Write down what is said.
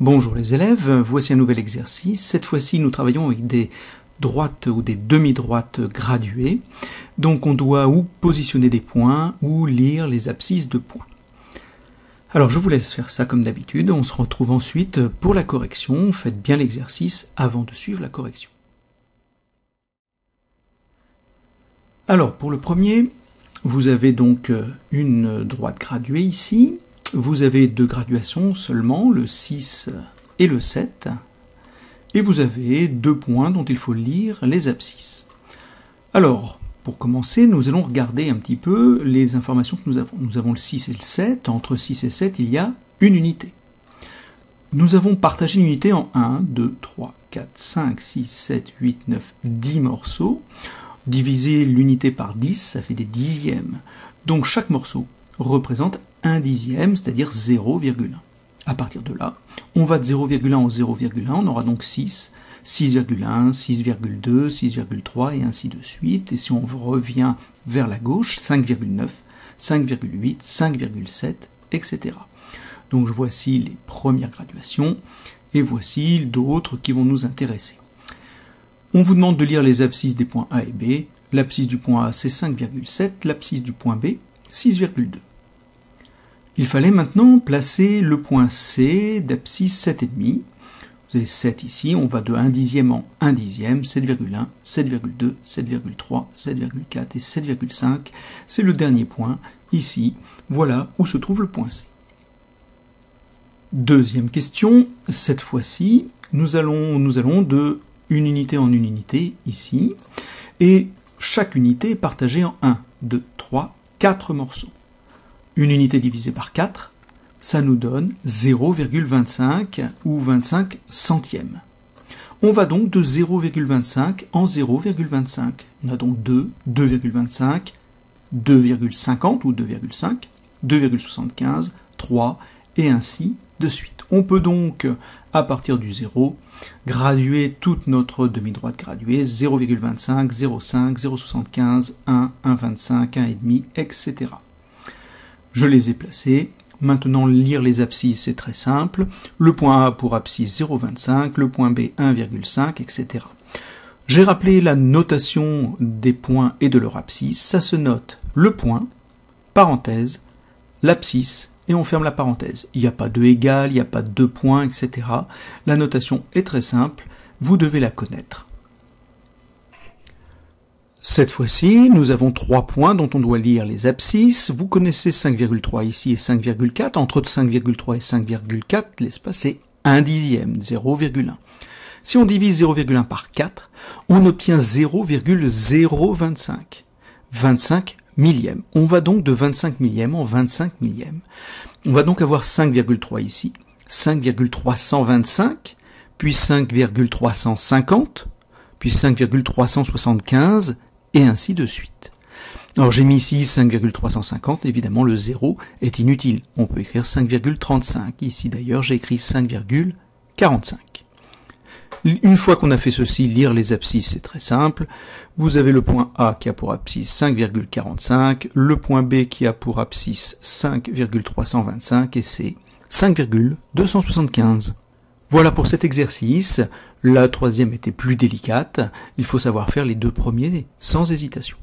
Bonjour les élèves, voici un nouvel exercice. Cette fois-ci, nous travaillons avec des droites ou des demi-droites graduées. Donc on doit ou positionner des points ou lire les abscisses de points. Alors je vous laisse faire ça comme d'habitude. On se retrouve ensuite pour la correction. Faites bien l'exercice avant de suivre la correction. Alors pour le premier, vous avez donc une droite graduée ici. Vous avez deux graduations seulement, le 6 et le 7. Et vous avez deux points dont il faut lire les abscisses. Alors, pour commencer, nous allons regarder un petit peu les informations que nous avons. Nous avons le 6 et le 7. Entre 6 et 7, il y a une unité. Nous avons partagé l'unité en 1, 2, 3, 4, 5, 6, 7, 8, 9, 10 morceaux. Diviser l'unité par 10, ça fait des dixièmes. Donc chaque morceau représente un dixième, c'est-à-dire 0,1. À partir de là, on va de 0,1 en 0,1, on aura donc 6, 6,1, 6,2, 6,3 et ainsi de suite. Et si on revient vers la gauche, 5,9, 5,8, 5,7, etc. Donc voici les premières graduations et voici d'autres qui vont nous intéresser. On vous demande de lire les abscisses des points A et B. L'abscisse du point A, c'est 5,7, l'abscisse du point B, 6,2. Il fallait maintenant placer le point C d'abscisse 7,5. Vous avez 7 ici, on va de 1 dixième en 1 dixième, 7,1, 7,2, 7,3, 7,4 et 7,5. C'est le dernier point, ici. Voilà où se trouve le point C. Deuxième question, cette fois-ci, nous allons de une unité en une unité, ici. Et chaque unité est partagée en 1, 2, 3, 4 morceaux. Une unité divisée par 4, ça nous donne 0,25 ou 25 centièmes. On va donc de 0,25 en 0,25. On a donc 2, 2,25, 2,50 ou 2,5, 2,75, 3 et ainsi de suite. On peut donc, à partir du 0, graduer toute notre demi-droite graduée, 0,25, 0,5, 0,75, 1, 1,25, 1,5, etc. Je les ai placés. Maintenant, lire les abscisses, c'est très simple. Le point A pour abscisse 0,25, le point B 1,5, etc. J'ai rappelé la notation des points et de leur abscisse. Ça se note le point, parenthèse, l'abscisse, et on ferme la parenthèse. Il n'y a pas de égal, il n'y a pas de deux points, etc. La notation est très simple, vous devez la connaître. Cette fois-ci, nous avons 3 points dont on doit lire les abscisses. Vous connaissez 5,3 ici et 5,4. Entre 5,3 et 5,4, l'espace est 1 dixième, 0,1. Si on divise 0,1 par 4, on obtient 0,025. 25 millièmes. On va donc de 25 millièmes en 25 millièmes. On va donc avoir 5,3 ici, 5,325, puis 5,350, puis 5,375, et ainsi de suite. Alors j'ai mis ici 5,350, évidemment le 0 est inutile. On peut écrire 5,35. Ici d'ailleurs j'ai écrit 5,45. Une fois qu'on a fait ceci, lire les abscisses, c'est très simple. Vous avez le point A qui a pour abscisse 5,45, le point B qui a pour abscisse 5,325 et C 5,275. Voilà pour cet exercice. La troisième était plus délicate. Il faut savoir faire les deux premiers sans hésitation.